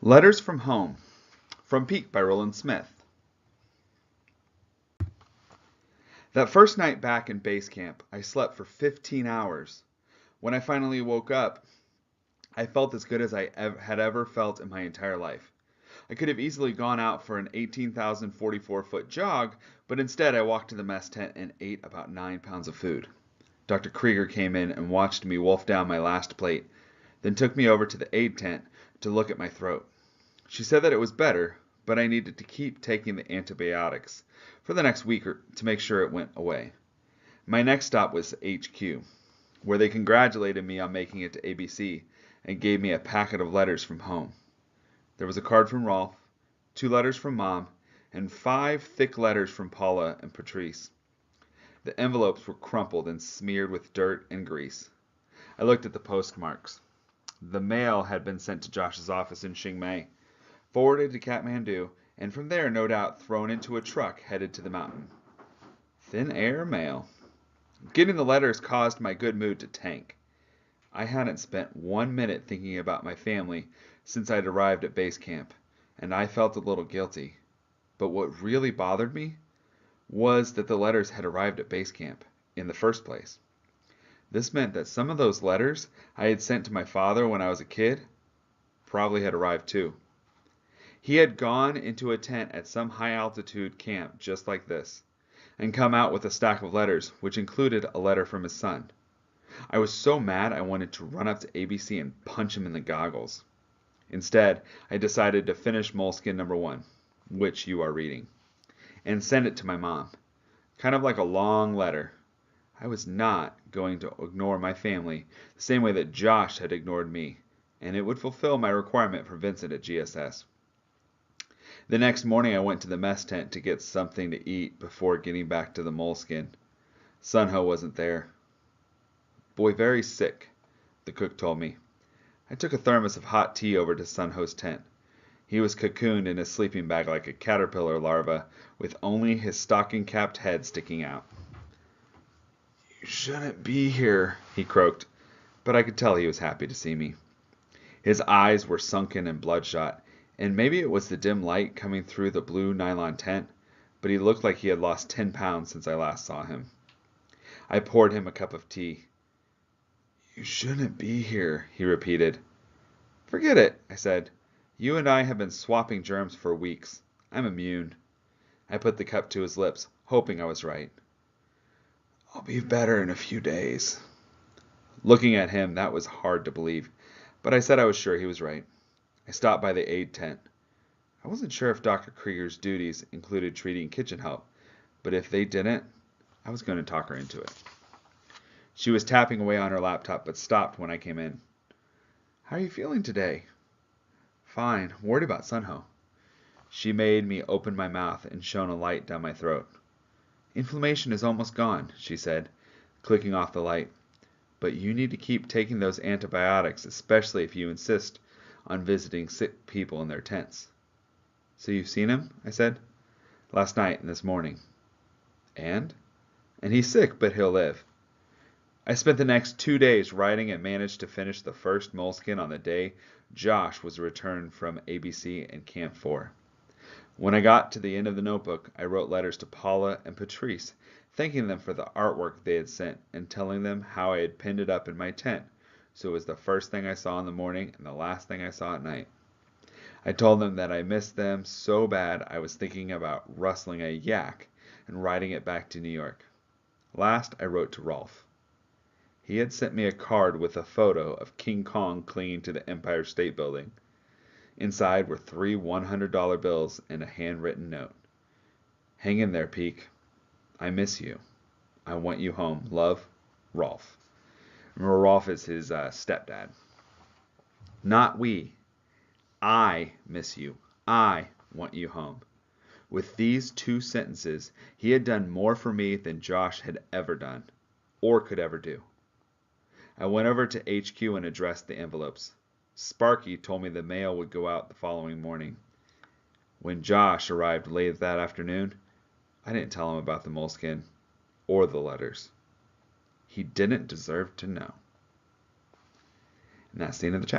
Letters from Home, from Peak by Roland Smith. That first night back in base camp, I slept for 15 hours. When I finally woke up, I felt as good as I had ever felt in my entire life. I could have easily gone out for an 18,044-foot jog, but instead I walked to the mess tent and ate about 9 pounds of food. Dr. Krieger came in and watched me wolf down my last plate, then took me over to the aid tent to look at my throat. She said that it was better, but I needed to keep taking the antibiotics for the next week to make sure it went away. My next stop was HQ, where they congratulated me on making it to ABC and gave me a packet of letters from home. There was a card from Rolf, 2 letters from Mom, and 5 thick letters from Paula and Patrice. The envelopes were crumpled and smeared with dirt and grease. I looked at the postmarks. The mail had been sent to Josh's office in Chiang forwarded to Kathmandu, and from there, no doubt, thrown into a truck headed to the mountain. Thin air mail. Getting the letters caused my good mood to tank. I hadn't spent 1 minute thinking about my family since I'd arrived at base camp, and I felt a little guilty. But what really bothered me was that the letters had arrived at base camp in the first place. This meant that some of those letters I had sent to my father when I was a kid probably had arrived too. He had gone into a tent at some high-altitude camp just like this, and come out with a stack of letters, which included a letter from his son. I was so mad I wanted to run up to ABC and punch him in the goggles. Instead, I decided to finish Moleskin number 1, which you are reading, and send it to my mom. Kind of like a long letter. I was not going to ignore my family the same way that Josh had ignored me, and it would fulfill my requirement for Vincent at GSS. The next morning I went to the mess tent to get something to eat before getting back to the Moleskin. Sunho wasn't there. Boy very sick, the cook told me. I took a thermos of hot tea over to Sunho's tent. He was cocooned in his sleeping bag like a caterpillar larva, with only his stocking-capped head sticking out. "You shouldn't be here," he croaked, but I could tell he was happy to see me. His eyes were sunken and bloodshot, and maybe it was the dim light coming through the blue nylon tent, but he looked like he had lost 10 pounds since I last saw him. I poured him a cup of tea. "You shouldn't be here," he repeated. "Forget it," I said. "You and I have been swapping germs for weeks. I'm immune." I put the cup to his lips, hoping I was right. "I'll be better in a few days." Looking at him, that was hard to believe, but I said I was sure he was right. I stopped by the aid tent. I wasn't sure if Dr. Krieger's duties included treating kitchen help, but if they didn't, I was going to talk her into it. She was tapping away on her laptop, but stopped when I came in. "How are you feeling today?" "Fine. Worried about Sunho." She made me open my mouth and shone a light down my throat. "Inflammation is almost gone," she said, clicking off the light. "But you need to keep taking those antibiotics, especially if you insist on visiting sick people in their tents." "So you've seen him?" I said. "Last night and this morning." "And?" "And he's sick, but he'll live." I spent the next 2 days writing and managed to finish the first Moleskin on the day Josh was returned from ABC and Camp 4. When I got to the end of the notebook, I wrote letters to Paula and Patrice, thanking them for the artwork they had sent and telling them how I had pinned it up in my tent, so it was the first thing I saw in the morning and the last thing I saw at night. I told them that I missed them so bad I was thinking about rustling a yak and riding it back to New York. Last, I wrote to Rolf. He had sent me a card with a photo of King Kong clinging to the Empire State Building. Inside were 3 $100 bills and a handwritten note. "Hang in there, Peak. I miss you. I want you home. Love, Rolf." Remember, Rolf is his stepdad. Not we. I miss you. I want you home. With these 2 sentences, he had done more for me than Josh had ever done, or could ever do. I went over to HQ and addressed the envelopes. Sparky told me the mail would go out the following morning. When Josh arrived late that afternoon, I didn't tell him about the Moleskin or the letters. He didn't deserve to know. And that's the end of the chapter.